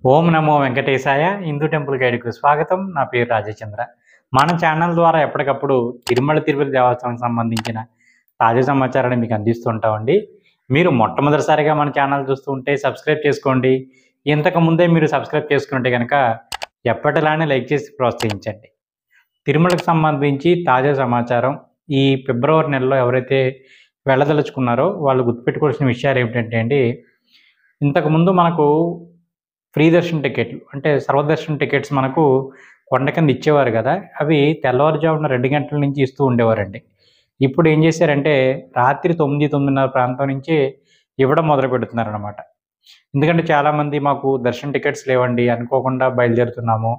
ఓం నమో వెంకటేశాయ. Hindu temple గైడ్‌కు స్వాగతం. నా పేరు రాజచంద్ర. మన ఛానల్ ద్వారా ఎప్పటికప్పుడు తిరుపతి దేవస్థానానికి సంబంధించిన తాజా సమాచారాన్ని మీకు అందిస్తూ ఉంటామండి. మీరు మొట్టమొదటిసారిగా మన ఛానల్ చూస్తూ ఉంటే సబ్స్క్రైబ్ చేసుకోండి. ఇంతకు ముందే మీరు సబ్స్క్రైబ్ చేసుకుంటే గనక ఎప్పటిలానే లైక్ చేసి ప్రోత్సహించండి. తిరుమలకు సంబంధించి తాజా సమాచారం ఈ ఫిబ్రవరి నెలలో ఎవరైతే వెళ్ళదలుచుకున్నారో వాళ్ళు గుర్తుపెట్టుకోవాల్సిన విషయాలు ఏమిటంటే అండి, ఇంతకుముందు మనకు ఫ్రీ దర్శన్ టికెట్లు అంటే సర్వదర్శన్ టికెట్స్ మనకు కొండ కింద ఇచ్చేవారు కదా! అవి తెల్లవారుజామున 2 గంటల నుంచి ఇస్తూ ఉండేవారండి. ఇప్పుడు ఏం చేశారంటే రాత్రి 9, 9:30 ప్రాంతం నుంచే ఇవ్వడం మొదలుపెడుతున్నారనమాట. ఎందుకంటే చాలామంది మాకు దర్శన్ టికెట్స్ లేవండి, అనుకోకుండా బయలుదేరుతున్నాము,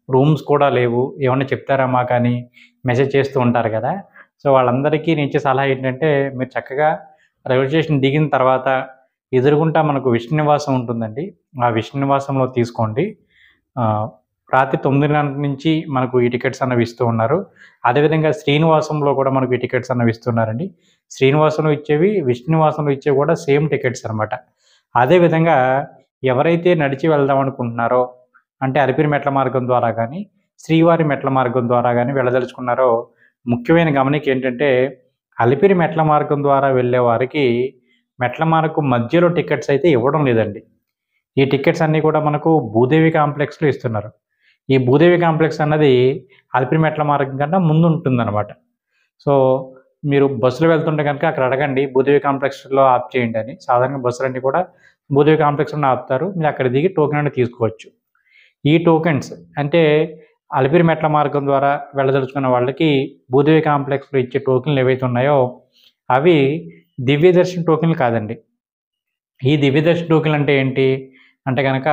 రూమ్స్ కూడా లేవు, ఏమన్నా చెప్తారా మాకని మెసేజ్ చేస్తూ ఉంటారు కదా! సో వాళ్ళందరికీ నేను ఇచ్చే సలహా ఏంటంటే, మీరు చక్కగా రైల్వే స్టేషన్ దిగిన తర్వాత ఎదురుగుంటా మనకు విష్ణు నివాసం ఉంటుందండి. ఆ విష్ణు నివాసంలో తీసుకోండి. రాత్రి 9:30 నుంచి మనకు ఈ టికెట్స్ అన్నవి ఇస్తూ ఉన్నారు. అదేవిధంగా శ్రీనివాసంలో కూడా మనకు ఈ టికెట్స్ అన్నవి ఇస్తున్నారండి. శ్రీనివాసంలో ఇచ్చేవి, విష్ణు నివాసంలో ఇచ్చేవి కూడా సేమ్ టికెట్స్ అనమాట. అదేవిధంగా ఎవరైతే నడిచి వెళ్దాం అనుకుంటున్నారో, అంటే అలిపిరి మెట్ల మార్గం ద్వారా కానీ, శ్రీవారి మెట్ల మార్గం ద్వారా కానీ వెళ్ళదలుచుకున్నారో, ముఖ్యమైన గమనిక ఏంటంటే, అలిపిరి మెట్ల మార్గం ద్వారా వెళ్ళే వారికి మెట్ల మార్గం మధ్యలో టికెట్స్ అయితే ఇవ్వడం లేదండి. ఈ టికెట్స్ అన్నీ కూడా మనకు భూదేవి కాంప్లెక్స్‌లో ఇస్తున్నారు. ఈ భూదేవి కాంప్లెక్స్ అన్నది అలిపిరి మెట్ల మార్గం కన్నా ముందు ఉంటుందన్నమాట. సో, మీరు బస్సులో వెళ్తుంటే గనుక అక్కడ అడగండి, భూదేవి కాంప్లెక్స్‌లో ఆప్ చేయండి అని. సాధారణంగా బస్సులన్నీ కూడా భూదేవి కాంప్లెక్స్‌లోనే ఆపుతారు. మీరు అక్కడ దిగి టోకెన్ అనేది తీసుకోవచ్చు. ఈ టోకెన్స్ అంటే అలిపిరి మెట్ల మార్గం ద్వారా వెళ్ళదలుచుకున్న వాళ్ళకి భూదేవి కాంప్లెక్స్‌లో ఇచ్చే టోకెన్లు ఏవైతే ఉన్నాయో అవి దివ్య దర్శన్ టోకెన్లు కాదండి. ఈ దివ్య దర్శన్ టోకెన్లు అంటే ఏంటి అంటే గనక,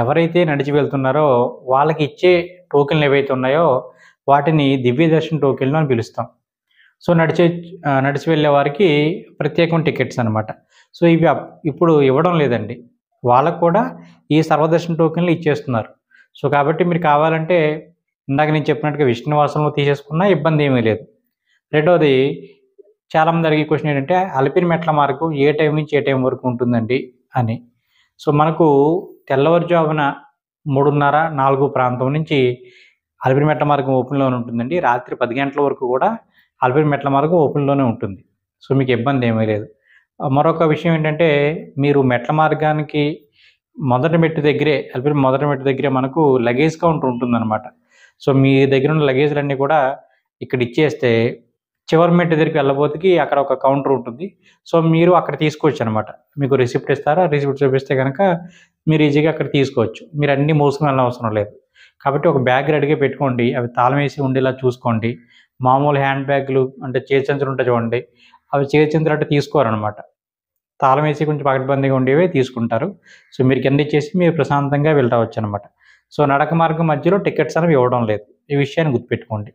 ఎవరైతే నడిచి వెళ్తున్నారో వాళ్ళకి ఇచ్చే టోకెన్లు ఏవైతే ఉన్నాయో వాటిని దివ్య దర్శన్ టోకెన్లు అని పిలుస్తాం. సో నడిచి వెళ్ళే వారికి ప్రత్యేకమైన టికెట్స్ అనమాట. సో ఇవి ఇప్పుడు ఇవ్వడం లేదండి. వాళ్ళకు కూడా ఈ సర్వదర్శన్ టోకెన్లు ఇచ్చేస్తున్నారు. సో కాబట్టి మీరు కావాలంటే ఇందాక నేను చెప్పినట్టుగా విష్ణునివాసంలో తీసేసుకున్నా ఇబ్బంది ఏమీ లేదు. రెండోది, చాలామంది అడిగే క్వెషన్ ఏంటంటే, అలిపిరి మెట్ల మార్గం ఏ టైం నుంచి ఏ టైం వరకు ఉంటుందండి అని. సో మనకు తెల్లవారుజామున 3:30, 4 ప్రాంతం నుంచి అలిపిరి మెట్ల మార్గం ఓపెన్‌లోనే ఉంటుందండి. రాత్రి 10 గంటల వరకు కూడా అలిపిరి మెట్ల మార్గం ఓపెన్‌లోనే ఉంటుంది. సో మీకు ఇబ్బంది ఏమీ లేదు. మరొక విషయం ఏంటంటే, మీరు మెట్ల మార్గానికి మొదటి మెట్టు దగ్గరే, అలిపిరి మొదటి మెట్టు దగ్గరే మనకు లగేజ్ కౌంటర్ ఉంటుందన్నమాట. సో మీ దగ్గర ఉన్న లగేజ్‌లన్నీ కూడా ఇక్కడ ఇచ్చేస్తే చివరి మెట్టు దగ్గరికి వెళ్ళబోతికి అక్కడ ఒక కౌంటర్ ఉంటుంది. సో మీరు అక్కడ తీసుకోవచ్చనమాట. మీకు రిసిప్ట్ ఇస్తారు. ఆ రిసిప్ట్ చూపిస్తే గనక మీరు ఈజీగా అక్కడ తీసుకోవచ్చు. మీరు అన్నీ మోసుకొని వెళ్ళనవసరం లేదు. కాబట్టి ఒక బ్యాగ్ రెడీగా పెట్టుకోండి. అవి తాళం వేసి ఉండేలా చూసుకోండి. మామూలు హ్యాండ్ బ్యాగులు అంటే చేతి సంచులు ఉంటాయి చూడండి, అవి చేతి సంచులు అంటే తీసుకోరనమాట. తాళం వేసి కొంచెం పకడ్బందీగా ఉండేవే తీసుకుంటారు. సో మీరు కింద ఇచ్చేసి మీరు ప్రశాంతంగా వెళ్ళి రావచ్చనమాట. సో నడక మార్గం మధ్యలో టికెట్స్ అనేవి ఇవ్వడం లేదు. ఈ విషయాన్ని గుర్తుపెట్టుకోండి.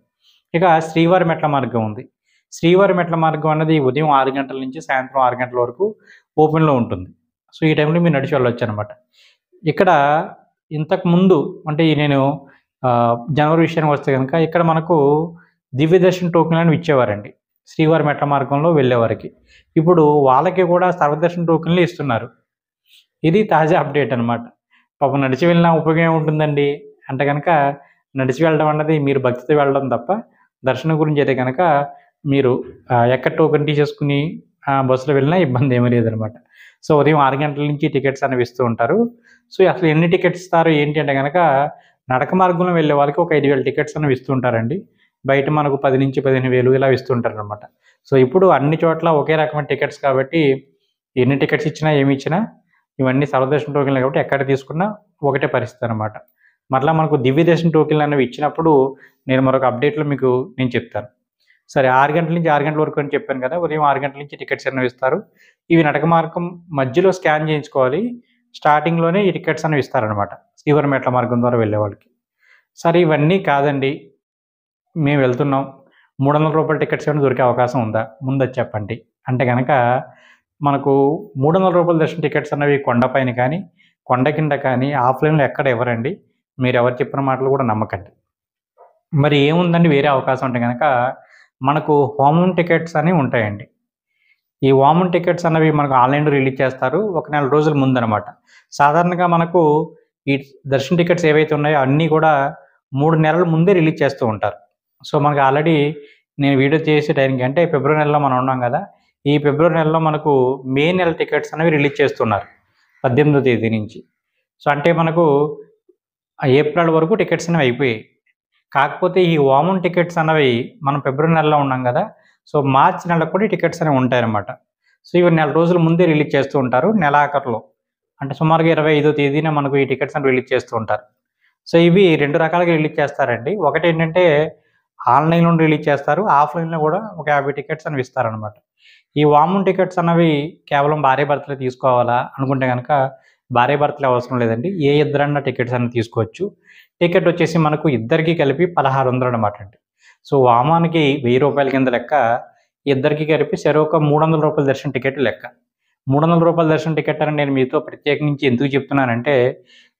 ఇక శ్రీవారి మెట్ల మార్గం ఉంది. శ్రీవారి మెట్ల మార్గం అన్నది ఉదయం 6 గంటల నుంచి సాయంత్రం 6 గంటల వరకు ఓపెన్‌లో ఉంటుంది. సో ఈ టైంలో మీరు నడిచి వెళ్ళొచ్చనమాట. ఇక్కడ ఇంతకుముందు అంటే నేను జనవరి విషయానికి వస్తే గనక ఇక్కడ మనకు దివ్య దర్శన్ టోకెన్‌లని ఇచ్చేవారండి శ్రీవారి మెట్ల మార్గంలో వెళ్ళేవారికి. ఇప్పుడు వాళ్ళకి కూడా సర్వదర్శన్ టోకెన్‌లు ఇస్తున్నారు. ఇది తాజా అప్డేట్ అనమాట. పాపం నడిచి వెళ్ళినా ఉపయోగం ఏముంటుందండి అంటే గనక, నడిచి వెళ్ళడం అన్నది మీరు భక్తితో వెళ్ళడం తప్ప, దర్శనం గురించి అయితే గనక మీరు ఎక్కడ టోకెన్ తీసేసుకుని బస్సులో వెళ్ళినా ఇబ్బంది ఏమీ లేదనమాట. సో ఉదయం 6 గంటల నుంచి టికెట్స్ అనేవి ఇస్తూ ఉంటారు. సో అసలు ఎన్ని టికెట్స్ ఇస్తారు ఏంటి అంటే గనక, నడక మార్గంలో వెళ్ళే వాళ్ళకి ఒక 5,000 టికెట్స్ అనేవి ఇస్తూ ఉంటారండి. బయట మనకు 10,000-15,000 ఇలా ఇస్తూ ఉంటారనమాట. సో ఇప్పుడు అన్ని చోట్ల ఒకే రకమైన టికెట్స్ కాబట్టి ఎన్ని టికెట్స్ ఇచ్చినా ఏమి ఇచ్చినా ఇవన్నీ సర్వదర్శన్ టోకెన్లు కాబట్టి ఎక్కడ తీసుకున్నా ఒకటే పరిస్థితి అనమాట. మరలా మనకు దివ్య దర్శన్ టోకెన్లు అనేవి ఇచ్చినప్పుడు నేను మరొక అప్డేట్‌లో మీకు నేను చెప్తాను. సరే 6 గంటల నుంచి 6 గంటల వరకు అని చెప్పాను కదా! ఉదయం 6 గంటల నుంచి టికెట్స్ అనేవి ఇస్తారు. ఇవి నడక మార్గం మధ్యలో స్కాన్ చేయించుకోవాలి. స్టార్టింగ్‌లోనే ఈ టికెట్స్ అనేవి ఇస్తారనమాట శ్రీవారి మెట్ల మార్గం ద్వారా వెళ్ళేవాళ్ళకి. సరే ఇవన్నీ కాదండి, మేము వెళ్తున్నాం, రూ. 300 టికెట్స్ ఏమైనా దొరికే అవకాశం ఉందా? ముందది చెప్పండి. అంటే గనక మనకు రూ. 300 దర్శన టికెట్స్ అన్నవి కొండపైన కానీ, కొండ కింద కానీ ఆఫ్‌లైన్‌లో ఎక్కడ ఇవ్వరండి. మీరెవరు చెప్పిన మాటలు కూడా నమ్మకండి. మరి ఏముందండి వేరే అవకాశం అంటే గనక, మనకు హోమం టికెట్స్ అని ఉంటాయండి. ఈ హోమం టికెట్స్ అన్నవి మనకు ఆన్‌లైన్‌లో రిలీజ్ చేస్తారు. ఒక నెల రోజుల ముందనమాట. సాధారణంగా మనకు ఈ దర్శన టికెట్స్ ఏవైతే ఉన్నాయో అన్నీ కూడా 3 నెలల ముందే రిలీజ్ చేస్తూ ఉంటారు. సో, మనకు ఆల్రెడీ నేను వీడియో చేసే టైంకి అంటే ఫిబ్రవరి నెలలో మనం ఉన్నాం కదా! ఈ ఫిబ్రవరి నెలలో మనకు మే నెల టికెట్స్ అనేవి రిలీజ్ చేస్తున్నారు 18వ తేదీ నుంచి. సో, అంటే మనకు ఏప్రిల్ వరకు టికెట్స్ అనేవి అయిపోయాయి. కాకపోతే ఈ వామన్ టికెట్స్ అన్నవి మనం ఫిబ్రవరి నెలలో ఉన్నాం కదా! సో, మార్చి నెలకు కూడా ఈ టికెట్స్ అనేవి ఉంటాయన్నమాట. సో, ఇవి నెల రోజుల ముందే రిలీజ్ చేస్తూ ఉంటారు నెలాఖరులో. అంటే సుమారుగా 25వ తేదీన మనకు ఈ టికెట్స్ అనేవి రిలీజ్ చేస్తూ ఉంటారు. సో, ఇవి 2 రకాలుగా రిలీజ్ చేస్తారండి. ఒకటేంటంటే ఆన్‌లైన్‌లో రిలీజ్ చేస్తారు. ఆఫ్‌లైన్‌లో కూడా ఒక 50 టికెట్స్ అనేవి ఇస్తారనమాట. ఈ వామన్ టికెట్స్ అన్నవి కేవలం భార్యాభర్తలే తీసుకోవాలా అనుకుంటే గనక భార్యాభర్తలే అవసరం లేదండి. ఏ ఇద్దరన్నా టికెట్స్ అనేవి తీసుకోవచ్చు. టికెట్ వచ్చేసి మనకు ఇద్దరికీ కలిపి 1600 అనమాట అండి. సో, వామానికి రూ. 1000 కింద లెక్క. ఇద్దరికీ కలిపి చెరొక రూ. 300 దర్శనం టికెట్ లెక్క. రూ. 300 దర్శనం టికెట్ అని నేను మీతో ప్రత్యేకించి ఎందుకు చెప్తున్నానంటే,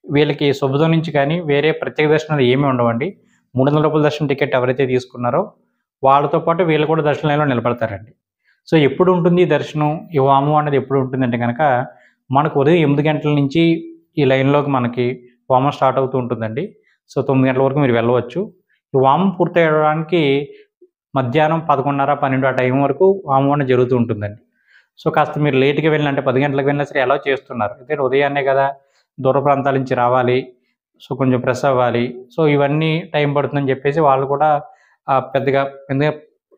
వీళ్ళకి శుభదం నుంచి కానీ వేరే ప్రత్యేక దర్శనాలు ఏమీ ఉండవండి. రూ. 300 దర్శనం టికెట్ ఎవరైతే తీసుకున్నారో వాళ్ళతో పాటు వీళ్ళు కూడా దర్శన లైన్‌లో నిలబడతారండి. సో, ఎప్పుడు ఉంటుంది ఈ దర్శనం? ఈ వాము అనేది ఎప్పుడు ఉంటుందంటే గనక మనకు ఉదయం 8 గంటల నుంచి ఈ లైన్‌లోకి మనకి వామం స్టార్ట్ అవుతూ ఉంటుందండి. సో, 9 గంటల వరకు మీరు వెళ్ళవచ్చు. ఈ వామం పూర్తయ్యడానికి మధ్యాహ్నం 11:30, 12 ఆ టైం వరకు వామం అనేది జరుగుతూ ఉంటుందండి. సో, కాస్త మీరు లేట్‌గా వెళ్ళినా అంటే 10 గంటలకు వెళ్ళినా సరే అలౌ చేస్తున్నారు. ఎందుకంటే ఉదయాన్నే కదా! దూర ప్రాంతాల నుంచి రావాలి. సో, కొంచెం ఫ్రెష్ అవ్వాలి. సో, ఇవన్నీ టైం పడుతుందని చెప్పేసి వాళ్ళు కూడా పెద్దగా ఎందుకంటే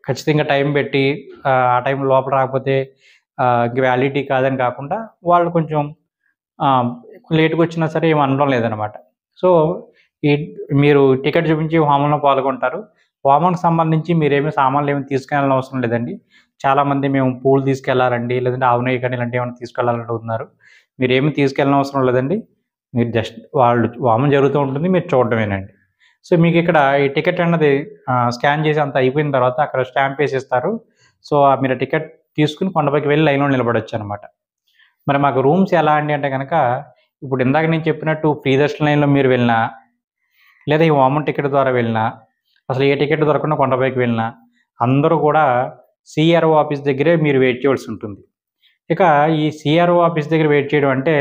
ఖచ్చితంగా టైం పెట్టి ఆ టైం లోపల రాకపోతే ఇంక వ్యాలిడిటీ కాదని కాకుండా వాళ్ళు కొంచెం లేట్‌గా వచ్చినా సరే ఏమి అనడం లేదనమాట. సో, ఈ మీరు టికెట్ చూపించి హోమంలో పాల్గొంటారు. హోమానికి సంబంధించి మీరేమి సామాన్లు ఏమి తీసుకెళ్ళనవసరం అవసరం లేదండి. చాలామంది మేము పూలు తీసుకెళ్లాలండి, లేదంటే ఆవు నెయ్యి కానీ ఇలాంటివి ఏమైనా తీసుకెళ్ళాలని అడుగుతున్నారు. మీరేమి తీసుకెళ్ళనవసరం లేదండి. మీరు జస్ట్ వాళ్ళు హోమం జరుగుతూ ఉంటుంది. మీరు చూడడమేనండి. సో, మీకిక్కడ ఈ టికెట్ అన్నది స్కాన్ చేసి అంతా అయిపోయిన తర్వాత అక్కడ స్టాంప్ ఏసిస్తారు. సో, మీరు టికెట్ తీసుకొని కొండపైకి వెళ్ళి లైన్‌లో నిలబడొచ్చనమాట. మరి మాకు రూమ్స్ ఎలా అండి అంటే గనక, ఇప్పుడు ఇందాక నేను చెప్పినట్టు ఫ్రీ దర్శన లైన్‌లో మీరు వెళ్ళినా, లేదా ఈ వామన్ టికెట్ ద్వారా వెళ్ళినా, అసలు ఏ టికెట్ దొరకకుండా కొండపైకి వెళ్ళినా, అందరూ కూడా సీఆర్ఓ ఆఫీస్ దగ్గరే మీరు వెయిట్ చేయవలసి ఉంటుంది. ఇక ఈ సీఆర్ఓ ఆఫీస్ దగ్గర వెయిట్ చేయడం అంటే,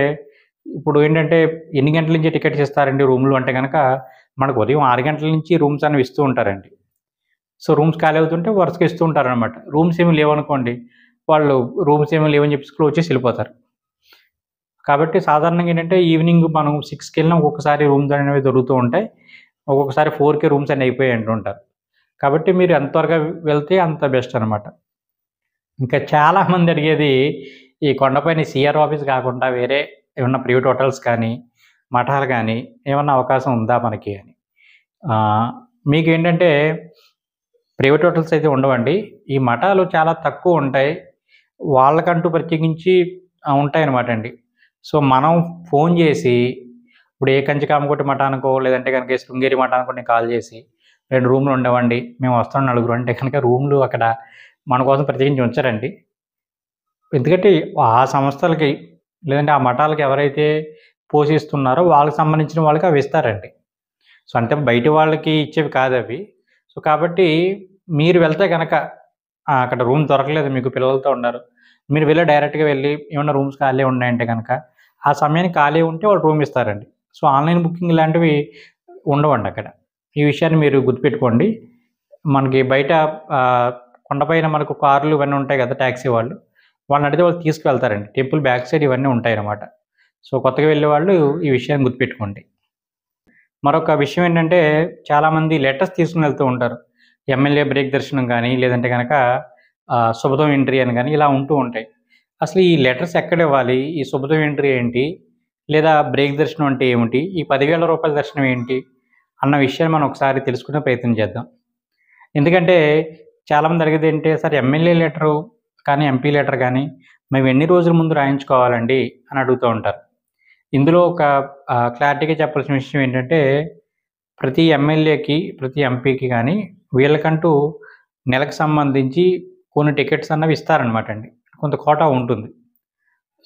ఇప్పుడు ఏంటంటే ఎన్ని గంటల నుంచి టికెట్స్ ఇస్తారండి రూమ్‌లు అంటే గనక, మనకు ఉదయం 6 గంటల నుంచి రూమ్స్ అనేవి ఇస్తూ ఉంటారండి. సో, రూమ్స్ ఖాళీ అవుతుంటే వరుసగా ఇస్తూ ఉంటారనమాట. రూమ్స్ ఏమి లేవనుకోండి, వాళ్ళు రూమ్స్ ఏమి లేవని చెప్పేసి క్లోజ్ చేసి వెళ్ళిపోతారు. కాబట్టి సాధారణంగా ఏంటంటే ఈవినింగ్ మనం 6కి వెళ్ళినా ఒక్కొక్కసారి రూమ్స్ అనేవి దొరుకుతూ ఉంటాయి. ఒక్కొక్కసారి 4కే రూమ్స్ అన్నీ అయిపోయాయి అంటుంటారు. కాబట్టి మీరు ఎంత త్వరగా వెళ్తే అంత బెస్ట్ అనమాట. ఇంకా చాలామంది అడిగేది ఈ కొండపైన సీఆర్ ఆఫీస్ కాకుండా వేరే ఏమన్నా ప్రైవేట్ హోటల్స్ కానీ, మఠాలు కానీ ఏమన్నా అవకాశం ఉందా మనకి అని. మీకేంటంటే ప్రైవేట్ హోటల్స్ అయితే ఉండవండి. ఈ మఠాలు చాలా తక్కువ ఉంటాయి. వాళ్ళకంటూ ప్రత్యేకించి ఉంటాయన్నమాట అండి. సో, మనం ఫోన్ చేసి ఇప్పుడు ఏ కంచికామకోటి మఠానికో లేదంటే గనుక శృంగేరి మఠానికో నేను కాల్ చేసి 2 రూమ్‌లు ఉండవండి. మేము వస్తాం నలుగురు అంటే కనుక రూమ్‌లు అక్కడ మన కోసం ప్రత్యేకించి ఉంచరండి. ఎందుకంటే ఆ సంస్థలకి లేదంటే ఆ మఠాలకి ఎవరైతే పోషిస్తున్నారో వాళ్ళకి సంబంధించిన వాళ్ళకి అవి ఇస్తారండి. సో, అంటే బయటి వాళ్ళకి ఇచ్చేవి కాదవి. సో, కాబట్టి మీరు వెళ్తే గనక అక్కడ రూమ్ దొరకలేదు మీకు పిల్లలతో ఉన్నారు. మీరు వెళ్ళి డైరెక్ట్‌గా వెళ్ళి ఏమన్నా రూమ్స్ ఖాళీ ఉన్నాయంటే గనక, ఆ సమయానికి ఖాళీ ఉంటే వాళ్ళు రూమ్ ఇస్తారండి. సో, ఆన్‌లైన్ బుకింగ్ లాంటివి ఉండవండి అక్కడ. ఈ విషయాన్ని మీరు గుర్తుపెట్టుకోండి. మనకి బయట కొండపైన మనకు కార్లు ఇవన్నీ ఉంటాయి కదా! టాక్సీ వాళ్ళు. వాళ్ళని అడిగితే వాళ్ళు తీసుకువెళ్తారండి. టెంపుల్ బ్యాక్ సైడ్ ఇవన్నీ ఉంటాయన్నమాట. సో, కొత్తగా వెళ్ళేవాళ్ళు ఈ విషయాన్ని గుర్తుపెట్టుకోండి. మరొక విషయం ఏంటంటే, చాలామంది లెటర్స్ తీసుకొని వెళ్తూ ఉంటారు. ఎమ్మెల్యే బ్రేక్ దర్శనం గానీ, లేదంటే గనక శుభదం ఎంట్రీ అని గానీ ఇలా ఉంటూ ఉంటాయి. అసలు ఈ లెటర్స్ ఎక్కడివ్వాలి? ఈ శుభదం ఎంట్రీ ఏంటి? లేదా బ్రేక్ దర్శనం అంటే ఏమిటి? ఈ రూ. 10,000 దర్శనం ఏంటి? అన్న విషయాన్ని మనం ఒకసారి తెలుసుకునే ప్రయత్నం చేద్దాం. ఎందుకంటే చాలామంది అడిగేదేంటే, సార్ ఎమ్మెల్యే లెటరు కానీ, ఎంపీ లెటర్ కానీ మేము ఎన్ని రోజుల ముందు రాయించుకోవాలండి అని అడుగుతూ ఉంటారు. ఇందులో ఒక క్లారిటీగా చెప్పాల్సిన విషయం ఏంటంటే, ప్రతి ఎమ్మెల్యేకి, ప్రతి ఎంపీకి గానీ వీళ్ళకంటూ నెలకు సంబంధించి కొన్ని టికెట్స్ అన్నవి ఇస్తారనమాట అండి. కొంత కోటా ఉంటుంది.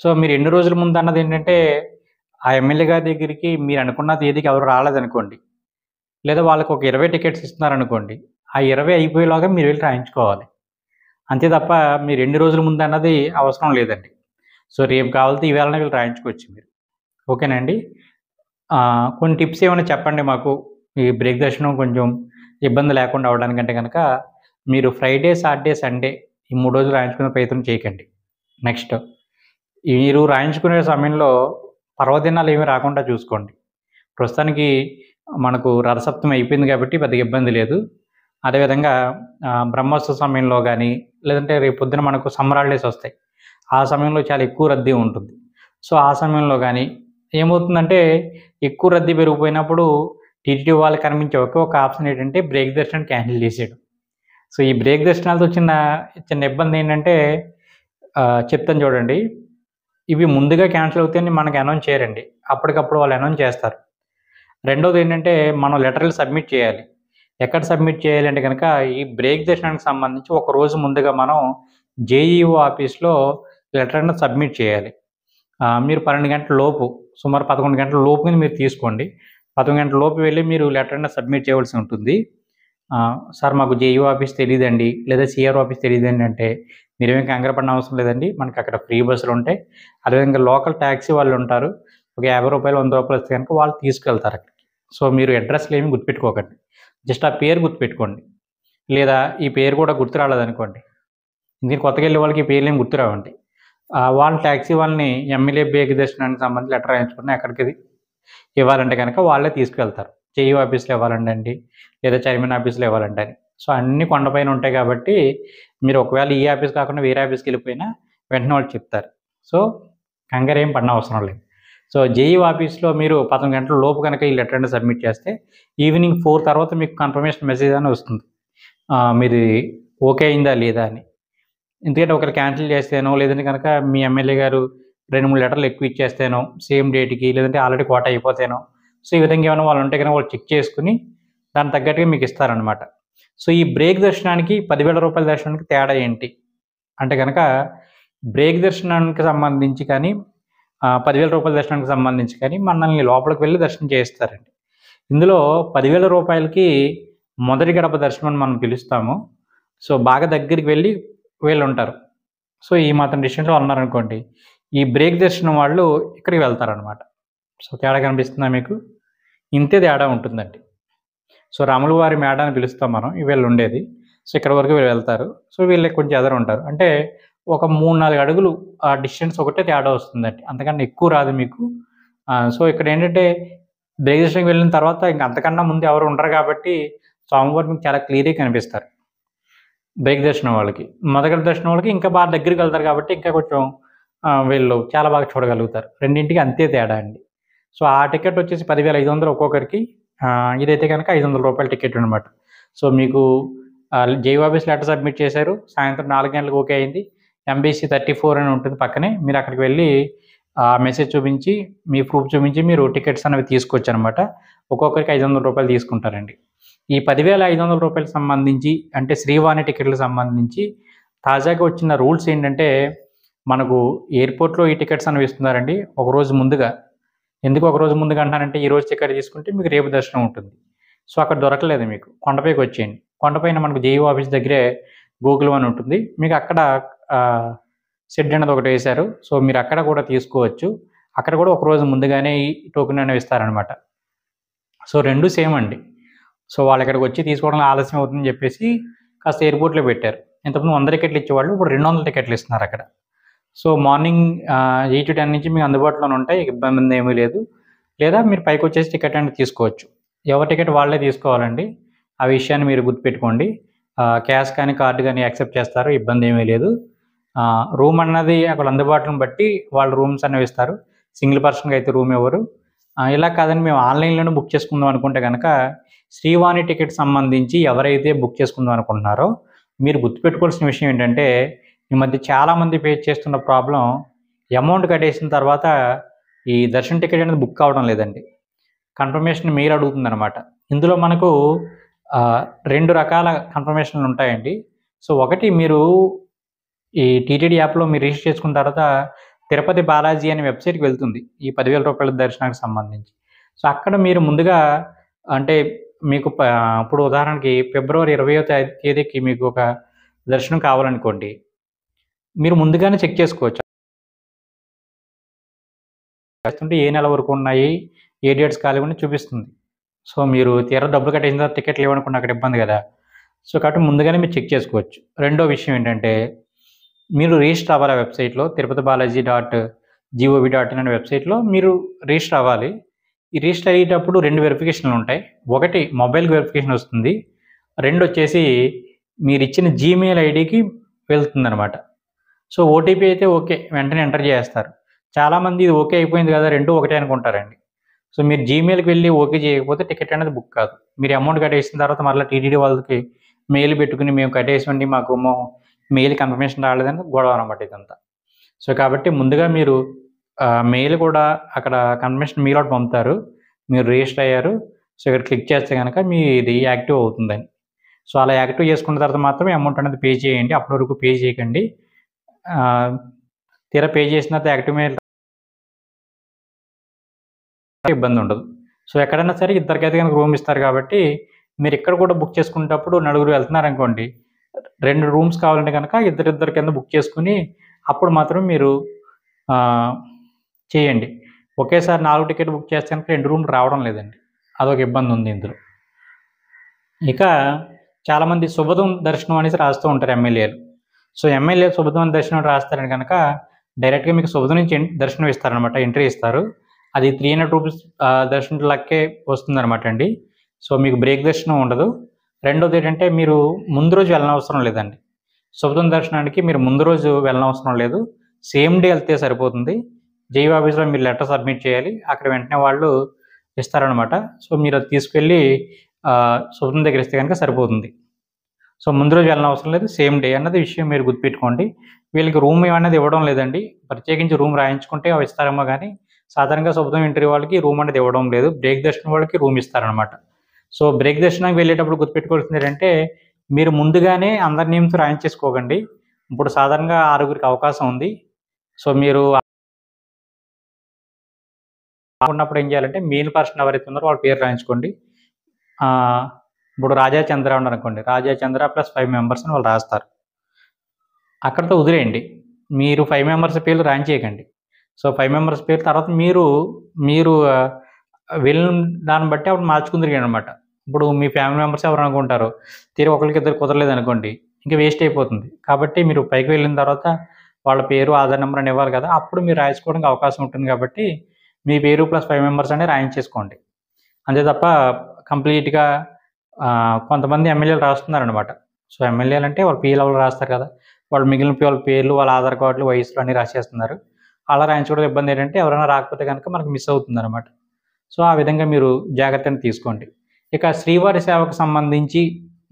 సో, మీరు ఎన్ని రోజుల ముందన్నదేంటంటే, ఆ ఎమ్మెల్యే గారి దగ్గరికి మీరు అనుకున్న తేదీకి ఎవరు రాలేదనుకోండి, లేదా వాళ్ళకి ఒక 20 టికెట్స్ ఇస్తున్నారనుకోండి, ఆ 20 అయిపోయేలోగా మీరు వెళ్లి రాయించుకోవాలి. అంతే తప్ప మీరు ఎన్ని రోజుల ముందన్నది అవసరం లేదండి. సో, రేపు కావాలితే ఈవేళనే వెళ్లి రాయించుకోవచ్చు మీరు. ఓకేనా అండి? కొన్ని టిప్స్ ఏమైనా చెప్పండి మాకు. ఈ బ్రేక్ దర్శనం కొంచెం ఇబ్బంది లేకుండా అవ్వడానికంటే గనక, మీరు ఫ్రైడే, సాటర్డే, సండే ఈ 3 రోజులు రాయించుకునే ప్రయత్నం చేయకండి. నెక్స్ట్ మీరు రాయించుకునే సమయంలో పర్వదినాలు ఏమి రాకుండా చూసుకోండి. ప్రస్తుతానికి మనకు రథసప్తమి అయిపోయింది కాబట్టి పెద్దగా ఇబ్బంది లేదు. అదేవిధంగా బ్రహ్మోత్సవ సమయంలో గానీ, లేదంటే రేపు పొద్దున మనకు సమ్మర్ హాలిడేస్ వస్తాయి. ఆ సమయంలో చాలా ఎక్కువ రద్దీ ఉంటుంది. సో, ఆ సమయంలో గానీ ఏమవుతుందంటే, ఎక్కువ రద్దీ పెరిగిపోయినప్పుడు టీటీడీ వాళ్ళకి కనిపించే ఒకే ఒక ఆప్షన్ ఏంటంటే బ్రేక్ దర్శనాన్ని క్యాన్సిల్ చేసేయడం. సో, ఈ బ్రేక్ దర్శనాలతో చిన్న ఇబ్బందేంటంటే చెప్తాను చూడండి. ఇవి ముందుగా క్యాన్సిల్ అవుతాయని మనకు అనౌన్స్ చేయరండి. అప్పటికప్పుడు వాళ్ళు అనౌన్స్ చేస్తారు. రెండోదేంటంటే మనం లెటర్‌లు సబ్మిట్ చేయాలి. ఎక్కడ సబ్మిట్ చేయాలి అంటే గనక ఈ బ్రేక్ దర్శనానికి సంబంధించి ఒక రోజు ముందుగా మనం జేఈఓ ఆఫీస్‌లో లెటర్‌ని సబ్మిట్ చేయాలి. మీరు 12 గంటల లోపు సుమారు 11 గంటల లోపుని మీరు తీసుకోండి. 11 గంటల లోపు వెళ్లి మీరు లెటర్‌ని సబ్మిట్ చేయవలసి ఉంటుంది. సార్ మాకు జేఈఓ ఆఫీస్ తెలీదండి, లేదా సీఆర్ఓ ఆఫీస్ తెలీదండి అంటే, మీరేమి కంగారు పడనవసరం అవసరం లేదండి. మనకి అక్కడ ఫ్రీ బస్సులుంటాయి. అదేవిధంగా లోకల్ టాక్సీ వాళ్ళుంటారు. ఒక రూ. 50, రూ. 100 ఇస్తే గనుక వాళ్ళు తీసుకెళ్తారు అక్కడికి. సో, మీరు అడ్రెస్‌లేమి గుర్తుపెట్టుకోకండి. జస్ట్ ఆ పేరు గుర్తుపెట్టుకోండి. లేదా ఈ పేరు కూడా గుర్తు రాలేదనుకోండి, ఇందుకు కొత్తగా వెళ్ళే వాళ్ళకి ఈ పేర్లేమి గుర్తురావండి. వాళ్ళు టాక్సీ వాళ్ళని ఎమ్మెల్యే బ్రేక్ దర్శనానికి సంబంధించి లెటర్ రాయించుకుని ఎక్కడికి ఇవ్వాలంటే గనక వాళ్ళే తీసుకెళ్తారు. జేఈఓ ఆఫీస్‌లో ఇవ్వాలంటండి, లేదా చైర్మన్ ఆఫీస్‌లో ఇవ్వాలండి అని. సో, అన్నీ కొండపైన ఉంటాయి కాబట్టి, మీరు ఒకవేళ ఈ ఆఫీస్ కాకుండా వేరే ఆఫీస్‌కెళ్ళిపోయినా వెంటనే వాళ్ళు చెప్తారు. సో, కంగారేం పడనవసరం లేదు. సో, జేఈఓ ఆఫీస్‌లో మీరు 11 గంటల లోపు గనక ఈ లెటర్‌ని సబ్మిట్ చేస్తే, ఈవినింగ్ 4 తర్వాత మీకు కన్ఫర్మేషన్ మెసేజ్ అని వస్తుంది. మీది ఓకే అయిందా లేదా అని. ఎందుకంటే ఒకవేళ క్యాన్సిల్ చేస్తేనో, లేదంటే గనక మీ ఎమ్మెల్యే గారు 2, 3 లెటర్‌లు ఎక్కువ ఇచ్చేస్తేనో, సేమ్ డేట్‌కి లేదంటే ఆల్రెడీ కోటా అయిపోతేనో, సో, ఈ విధంగా ఏమైనా వాళ్ళు ఉంటే గనక వాళ్ళు చెక్ చేసుకొని, దానికి తగ్గట్టుగా మీకు ఇస్తారనమాట. సో, ఈ బ్రేక్ దర్శనానికి రూ. 10,000 దర్శనానికి తేడా ఏంటి? అంటే గనక బ్రేక్ దర్శనానికి సంబంధించి కానీ, రూ. 10,000 దర్శనానికి సంబంధించి కానీ మనల్ని లోపలికి వెళ్లి దర్శనం చేయిస్తారండి. ఇందులో రూ. 10,000కి మొదటి గడప దర్శనం అని మనం పిలుస్తాము. సో, బాగా దగ్గరికి వెళ్లి వీళ్ళుంటారు. సో, ఈ మాత్రం డిస్టెన్స్‌లో ఉన్నారనుకోండి, ఈ బ్రేక్ దర్శనం వాళ్ళు ఇక్కడికి వెళ్తారనమాట. సో, తేడా కనిపిస్తుందా మీకు? ఇంతే తేడా ఉంటుందండి. సో, రాముల వారి మేడ అని పిలుస్తాం మనం వీళ్ళుండేది. సో, ఇక్కడి వరకు వీళ్ళు వెళ్తారు. సో, వీళ్ళకి కొంచెం ఎదరుంటారు. అంటే ఒక 3, 4 అడుగులు ఆ డిస్టెన్స్ ఒకటే తేడా వస్తుందండి. అంతకన్నా ఎక్కువ రాదు మీకు. సో, ఇక్కడేంటంటే బ్రేక్ దర్శనంకి వెళ్ళిన తర్వాత ఇంక అంతకన్నా ముందు ఎవరు ఉండరు కాబట్టి స్వామివారు మీకు చాలా క్లియర్‌గా కనిపిస్తారు. బ్రేక్ దర్శనం వాళ్ళకి. మొదటి దర్శనం వాళ్ళకి ఇంకా బాగా దగ్గరికి వెళ్తారు కాబట్టి ఇంకా కొంచెం వీళ్ళు చాలా బాగా చూడగలుగుతారు. రెండింటికి అంతే తేడా అండి. సో, ఆ టికెట్ వచ్చేసి 10,500 ఒక్కొక్కరికి. ఇదైతే గనక రూ. 500 టికెట్ అనమాట. సో, మీకు జేఈఓ ఆఫీస్ లెటర్ సబ్మిట్ చేశారు. సాయంత్రం 4 గంటలకు ఓకే అయింది. ఎంబీసీ 34 అని ఉంటుంది పక్కనే. మీరు అక్కడికి వెళ్లి మెసేజ్ చూపించి, మీ ప్రూఫ్ చూపించి మీరు టికెట్స్ అనేవి తీసుకోవచ్చనమాట. ఒక్కొక్కరికి రూ. 500 తీసుకుంటారండి. ఈ రూ. 10,500 సంబంధించి అంటే శ్రీవాణి టికెట్‌లకు సంబంధించి తాజాగా వచ్చిన రూల్స్ ఏంటంటే, మనకు ఎయిర్‌పోర్ట్‌లో ఈ టికెట్స్ అనేవి ఇస్తున్నారండి ఒకరోజు ముందుగా. ఎందుకు ఒకరోజు ముందుగా అంటున్నానంటే, ఈరోజు టికెట్ తీసుకుంటే మీకు రేపు దర్శనం ఉంటుంది. సో, అక్కడ దొరకలేదు మీకు. కొండపైకి వచ్చేయండి. కొండపైన మనకు జేఈఓ ఆఫీస్ దగ్గరే గోకులం అని ఉంటుంది. మీకు అక్కడ షెడ్ అనేది ఒకటి వేశారు. సో, మీరు అక్కడ కూడా తీసుకోవచ్చు. అక్కడ కూడా ఒకరోజు ముందుగానే ఈ టోకెన్ అనేవి ఇస్తారనమాట. సో, 2 సేమ్ అండి. సో, వాళ్ళు ఇక్కడికి వచ్చి తీసుకోవడంలో ఆలస్యం అవుతుందని చెప్పేసి కాస్త ఎయిర్‌పోర్ట్‌లో పెట్టారు. ఇంతకుముందు 100 టికెట్లు ఇచ్చేవాళ్ళు. ఇప్పుడు 200 టికెట్లు ఇస్తున్నారు అక్కడ. సో, మార్నింగ్ 8-10 నుంచి మీకు అందుబాటులోనే ఉంటాయి. ఇబ్బంది ఏమీ లేదు. లేదా మీరు పైకొచ్చేసి టికెట్ అనేది తీసుకోవచ్చు. ఎవరి టికెట్ వాళ్ళే తీసుకోవాలండి. ఆ విషయాన్ని మీరు గుర్తుపెట్టుకోండి. క్యాష్ కానీ, కార్డ్ కానీ యాక్సెప్ట్ చేస్తారు. ఇబ్బంది ఏమీ లేదు. రూమ్ అన్నది అక్కడ అందుబాటులోని బట్టి వాళ్ళు రూమ్స్ అనేవి ఇస్తారు. సింగిల్ పర్సన్‌కి అయితే రూమ్ ఇవ్వరు. ఇలా కాదని మేము ఆన్‌లైన్‌లోనే బుక్ చేసుకుందాం అనుకుంటే గనక, శ్రీవాణి టికెట్ సంబంధించి ఎవరైతే బుక్ చేసుకుందాం అనుకుంటున్నారో, మీరు గుర్తుపెట్టుకోవాల్సిన విషయం ఏంటంటే, ఈ మధ్య చాలామంది ఫేస్ చేస్తున్న ప్రాబ్లమ్ అమౌంట్ కట్టేసిన తర్వాత ఈ దర్శనం టికెట్ అనేది బుక్ అవ్వడం లేదండి. కన్ఫర్మేషన్ మెయిల్ అడుగుతుందనమాట. ఇందులో మనకు 2 రకాల కన్ఫర్మేషన్‌లు ఉంటాయండి. సో, ఒకటి మీరు ఈ టీటీడీ యాప్‌లో మీరు రిజిస్టర్ చేసుకున్న తర్వాత తిరుపతి బాలాజీ అనే వెబ్‌సైట్‌కి వెళ్తుంది. ఈ రూ. 10,000 దర్శనానికి సంబంధించి. సో, అక్కడ మీరు ముందుగా అంటే మీకు ఇప్పుడు ఉదాహరణకి ఫిబ్రవరి 20వ తేదీకి మీకు ఒక దర్శనం కావాలనుకోండి. మీరు ముందుగానే చెక్ చేసుకోవచ్చు. చేస్తుంటే ఏ నెల వరకు ఉన్నాయి, ఏ డేట్స్ ఖాళీ ఉండి చూపిస్తుంది. సో మీరు తీరా డబ్బులు కట్టేసిన తర్వాత టికెట్లు ఇవ్వనుకోండి అక్కడ ఇబ్బంది కదా. సో కాబట్టి ముందుగానే మీరు చెక్ చేసుకోవచ్చు. రెండో విషయం ఏంటంటే మీరు రిజిస్టర్ అవ్వాలి ఆ వెబ్సైట్లో తిరుపతి బాలాజీ .gov.in అనే వెబ్సైట్లో మీరు రిజిస్టర్ అవ్వాలి. ఈ రిజిస్టర్ అయ్యేటప్పుడు 2 వెరిఫికేషన్లు ఉంటాయి. ఒకటి మొబైల్కి వెరిఫికేషన్ వస్తుంది. 2 వచ్చేసి మీరు ఇచ్చిన జీమెయిల్ ఐడికి వెళ్తుందనమాట. సో ఓటీపీ అయితే ఓకే, వెంటనే ఎంటర్ చేస్తారు. చాలామంది ఇది ఓకే అయిపోయింది కదా, 2 ఒకటే అనుకుంటారండి. సో మీరు జీమెయిల్కి వెళ్ళి ఓకే చేయకపోతే టికెట్ అనేది బుక్ కాదు. మీరు అమౌంట్ కట్టేసిన తర్వాత మరలా టీటీడీ వాళ్ళకి మెయిల్ పెట్టుకుని మేము కట్టేసామండి మాకు మెయిల్ కన్ఫర్మేషన్ రాలేదని గొడవ అనమాట ఇదంతా. సో కాబట్టి ముందుగా మీరు మెయిల్ కూడా అక్కడ కన్ఫర్మేషన్ మెయిల్ ఒకటి పంపుతారు, మీరు రిజిస్టర్ అయ్యారు. సో ఇక్కడ క్లిక్ చేస్తే కనుక మీ ఇది యాక్టివ్ అవుతుందని. సో అలా యాక్టివ్ చేసుకున్న తర్వాత మాత్రమే అమౌంట్ అనేది పే చేయండి. అప్పటి వరకు పే చేయకండి. తీరా పే చేసిన తర్వాత యాక్టివ్ మెయిల్ ఇబ్బంది ఉండదు. సో ఎక్కడైనా సరే ఇద్దరికైతే కనుక రూమ్ ఇస్తారు కాబట్టి మీరు ఇక్కడ కూడా బుక్ చేసుకునేటప్పుడు నలుగురు వెళ్తున్నారనుకోండి, 2 రూమ్స్ కావాలంటే కనుక ఇద్దరిద్దరి కింద బుక్ చేసుకుని అప్పుడు మాత్రం మీరు చేయండి. ఒకేసారి 4 టికెట్ బుక్ చేస్తే కనుక 2 రూమ్లు రావడం లేదండి. అదొక ఇబ్బంది ఉంది ఇందులో. ఇక చాలామంది శుభదం దర్శనం అనేసి రాస్తూ ఉంటారు ఎమ్మెల్యేలు. సో ఎమ్మెల్యే శుభదం దర్శనం రాస్తారని కనుక డైరెక్ట్గా మీకు శుభదం నుంచి దర్శనం ఇస్తారనమాట, ఎంట్రీ ఇస్తారు. అది 300 రూపీస్ దర్శనం లెక్కే వస్తుందనమాట అండి. సో మీకు బ్రేక్ దర్శనం ఉండదు. రెండోది ఏంటంటే మీరు ముందు రోజు వెళ్ళనవసరం లేదండి. శుభదం దర్శనానికి మీరు ముందు రోజు వెళ్ళనవసరం లేదు, సేమ్ డే వెళ్తే సరిపోతుంది. జేఈఓ ఆఫీస్లో మీరు లెటర్ సబ్మిట్ చేయాలి, అక్కడ వెంటనే వాళ్ళు ఇస్తారనమాట. సో మీరు అది తీసుకెళ్ళి శుభదం దగ్గర ఇస్తే కనుక సరిపోతుంది. సో ముందు రోజు వెళ్ళనవసరం లేదు, సేమ్ డే అన్నది విషయం మీరు గుర్తుపెట్టుకోండి. వీళ్ళకి రూమ్ అనేది ఇవ్వడం లేదండి, ప్రత్యేకించి రూమ్ రాయించుకుంటే అవి ఇస్తారేమో కానీ సాధారణంగా శుభదం ఎంట్రీ వాళ్ళకి రూమ్ అనేది ఇవ్వడం లేదు. బ్రేక్ దర్శనం వాళ్ళకి రూమ్ ఇస్తారనమాట. సో బ్రేక్ దర్శనానికి వెళ్ళేటప్పుడు గుర్తుపెట్టుకోవాల్సింది ఏంటంటే మీరు ముందుగానే అందరి నేమ్స్ రాయించేసుకోకండి. ఇప్పుడు సాధారణంగా 6గురికి అవకాశం ఉంది. సో మీరు ఉన్నప్పుడు ఏం చేయాలంటే మెయిన్ పర్సన్ ఎవరైతే ఉన్నారో వాళ్ళ పేరు రాయించుకోండి. ఇప్పుడు రాజా చంద్ర ఉన్నారనుకోండి, రాజా చంద్ర ప్లస్ 5 మెంబర్స్ అని వాళ్ళు రాస్తారు. అక్కడితో వదిలేయండి, మీరు 5 మెంబర్స్ పేర్లు రాయించేయకండి. సో 5 మెంబర్స్ పేరు తర్వాత మీరు వెళ్ళిన దాన్ని బట్టి అప్పుడు మార్చుకుందరు అనమాట. ఇప్పుడు మీ ఫ్యామిలీ మెంబర్స్ ఎవరు అనుకుంటారో తీరు ఒకరికి ఇద్దరు కుదరలేదు అనుకోండి, ఇంకా వేస్ట్ అయిపోతుంది. కాబట్టి మీరు పైకి వెళ్ళిన తర్వాత వాళ్ళ పేరు ఆధార్ నెంబర్ అని ఇవ్వాలి కదా, అప్పుడు మీరు రాయించుకోవడానికి అవకాశం ఉంటుంది. కాబట్టి మీ పేరు ప్లస్ 5 మెంబర్స్ అనేది రాయించేసుకోండి. అంతే తప్ప కంప్లీట్గా కొంతమంది ఎమ్మెల్యేలు రాస్తున్నారనమాట. సో ఎమ్మెల్యేలు అంటే వాళ్ళు పీ లెవెల్ రాస్తారు కదా, వాళ్ళు మిగిలిన వాళ్ళ పేర్లు వాళ్ళ ఆధార్ కార్డులు వయసులు అన్నీ రాసేస్తున్నారు. అలా రాయించుకోవడం ఇబ్బంది ఏంటంటే ఎవరైనా రాకపోతే కనుక మనకు మిస్ అవుతుంది అనమాట. సో ఆ విధంగా మీరు జాగ్రత్తని తీసుకోండి. ఇక శ్రీవారి సేవకు సంబంధించి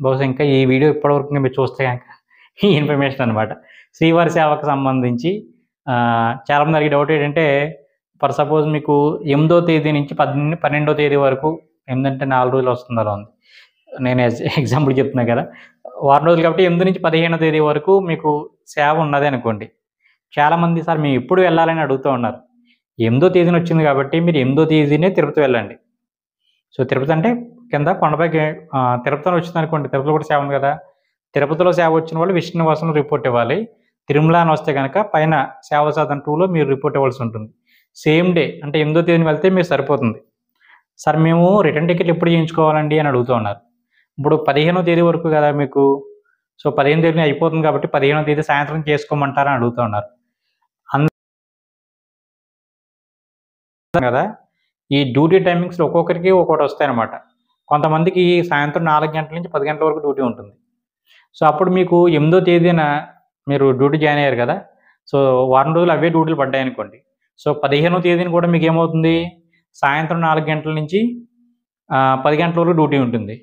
బహుశా ఇంకా ఈ వీడియో ఇప్పటివరకు మీరు చూస్తే కనుక ఈ ఇన్ఫర్మేషన్ అనమాట. శ్రీవారి సేవకు సంబంధించి చాలామంది అడిగే డౌట్ ఏంటంటే ఫర్ సపోజ్ మీకు 8వ తేదీ నుంచి 12వ తేదీ వరకు, 8 అంటే 4 రోజులు వస్తుంది అలా ఉంది, నేను ఎగ్జాంపుల్ చెప్తున్నా కదా, వారం రోజులు కాబట్టి 8 నుంచి 15వ తేదీ వరకు మీకు సేవ ఉన్నది అనుకోండి. చాలామంది సార్ మేము ఎప్పుడు వెళ్ళాలని అడుగుతూ ఉన్నారు. 8వ తేదీన వచ్చింది కాబట్టి మీరు 8వ తేదీనే తిరుపతి వెళ్ళండి. సో తిరుపతి అంటే కింద కొండపైకి తిరుపతిలో వచ్చింది అనుకోండి, తిరుపతిలో కూడా సేవ ఉంది కదా, తిరుపతిలో సేవ వచ్చిన వాళ్ళు విష్ణు నివాసంలో రిపోర్ట్ ఇవ్వాలి. తిరుమల అని వస్తే కనుక పైన సేవ సాధన 2లో మీరు రిపోర్ట్ ఇవ్వాల్సి ఉంటుంది. సేమ్ డే అంటే 8వ తేదీని వెళ్తే మీరు సరిపోతుంది. సార్ మేము రిటర్న్ టికెట్ ఎప్పుడు చేయించుకోవాలండి అని అడుగుతూ ఉన్నారు. ఇప్పుడు 15వ తేదీ వరకు కదా మీకు, సో 15వ తేదీ అయిపోతుంది కాబట్టి 15వ తేదీ సాయంత్రం చేసుకోమంటారని అడుగుతూ ఉన్నారు కదా. ఈ డ్యూటీ టైమింగ్స్లో ఒక్కొక్కరికి ఒక్కొక్కటి వస్తాయన్నమాట. కొంతమందికి సాయంత్రం 4 గంటల నుంచి 10 గంటల వరకు డ్యూటీ ఉంటుంది. సో అప్పుడు మీకు 8వ తేదీన మీరు డ్యూటీ జాయిన్ అయ్యారు కదా, సో వారం రోజులు అవే డ్యూటీలు పడ్డాయి అనుకోండి. సో 15వ తేదీన కూడా మీకు ఏమవుతుంది, సాయంత్రం 4 గంటల నుంచి 10 గంటల వరకు డ్యూటీ ఉంటుంది.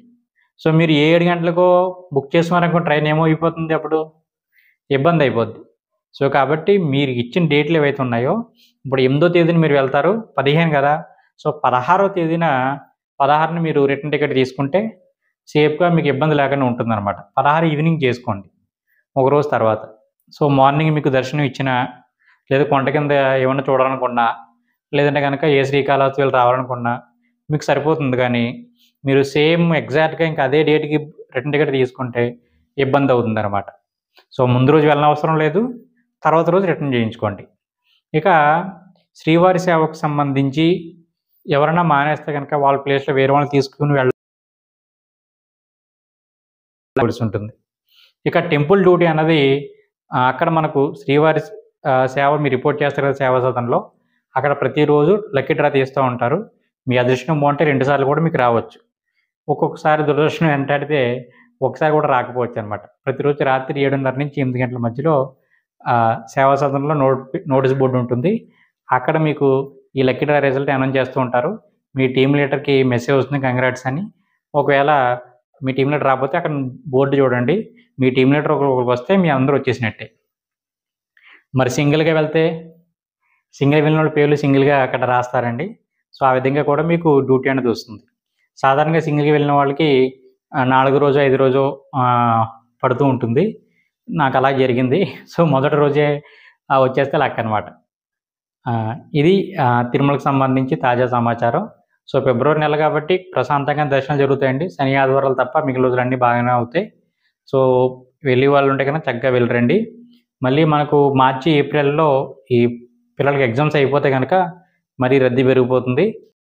సో మీరు 7 గంటలకు బుక్ చేసుకున్నారనుకో ట్రైన్ ఏమో అయిపోతుంది, అప్పుడు ఇబ్బంది అయిపోద్ది. సో కాబట్టి మీరు ఇచ్చిన డేట్లు ఏవైతే ఉన్నాయో, ఇప్పుడు 8వ తేదీన మీరు వెళ్తారు, 15 కదా, సో 16వ తేదీన 16ని మీరు రిటర్న్ టికెట్ తీసుకుంటే సేఫ్గా మీకు ఇబ్బంది లేకుండా ఉంటుందన్నమాట. 16 ఈవినింగ్ చేసుకోండి, ఒకరోజు తర్వాత. సో మార్నింగ్ మీకు దర్శనం ఇచ్చినా, లేదా కొండ కింద ఏమన్నా చూడాలనుకున్నా, లేదంటే కనుక ఏ శ్రీకాళహస్తి వెళ్ళి రావాలనుకున్నా మీకు సరిపోతుంది. కానీ మీరు సేమ్ ఎగ్జాక్ట్గా ఇంకా అదే డేట్కి రిటర్న్ టికెట్ తీసుకుంటే ఇబ్బంది అవుతుంది అనమాట. సో ముందు రోజు వెళ్ళనవసరం లేదు, తర్వాత రోజు రిటర్న్ చేయించుకోండి. ఇక శ్రీవారి సేవకు సంబంధించి ఎవరైనా మానేస్తే కనుక వాళ్ళ ప్లేస్‌లో వేరే వాళ్ళని తీసుకొని వెళ్ళవలసి ఉంటుంది. ఇక టెంపుల్ డ్యూటీ అన్నది అక్కడ మనకు శ్రీవారి సేవ మీరు రిపోర్ట్ చేస్తారు కదా సేవా సదనంలో. అక్కడ ప్రతిరోజు లక్కీ డ్రా తీస్తూ ఉంటారు. మీ అదృష్టం బావుంటే 2 సార్లు కూడా మీకు రావచ్చు. ఒక్కొక్కసారి దురదృష్టం వెంటాడితే ఒకసారి కూడా రాకపోవచ్చనమాట. ప్రతిరోజు రాత్రి 7:30 నుంచి 8 గంటల మధ్యలో సేవా సదనంలో నోటీస్ బోర్డ్ ఉంటుంది. అక్కడ మీకు ఈ లక్కీ డ్రా రిజల్ట్ అనౌన్స్ చేస్తూ ఉంటారు. మీ టీమ్ లీడర్‌కి మెసేజ్ వస్తుంది కంగ్రాట్స్ అని. ఒకవేళ మీ టీమ్ లీడర్ రాకపోతే అక్కడ బోర్డ్ చూడండి. మీ టీమ్ లీడర్ ఒకరికొస్తే మీ అందరూ వచ్చేసినట్టే. మరి సింగిల్‌గా వెళ్తే సింగిల్‌గా వెళ్ళినోళ్ళ పేర్లు సింగిల్‌గా అక్కడ రాస్తారండి. సో, ఆ విధంగా కూడా మీకు డ్యూటీ అనేది వస్తుంది. సాధారణంగా సింగిల్‌గా వెళ్ళిన వాళ్ళకి 4 రోజో, 5 రోజో పడుతూ ఉంటుంది. నాకలా జరిగింది. సో, మొదటి రోజే వచ్చేస్తే లక్కనమాట. ఇది తిరుమలకు సంబంధించి తాజా సమాచారం. సో, ఫిబ్రవరి నెల కాబట్టి ప్రశాంతంగా దర్శనాలు జరుగుతాయండి. శని, ఆదివారాలు తప్ప మిగిలిన రోజులన్నీ బాగానే అవుతాయి. సో, వెళ్ళే వాళ్ళుంటే గనక చక్కగా వెళ్ళిరండి. మళ్ళీ మనకు మార్చి, ఏప్రిల్‌లో ఈ పిల్లలకి ఎగ్జామ్స్ అయిపోతే గనక మరీ రద్దీ పెరిగిపోతుంది.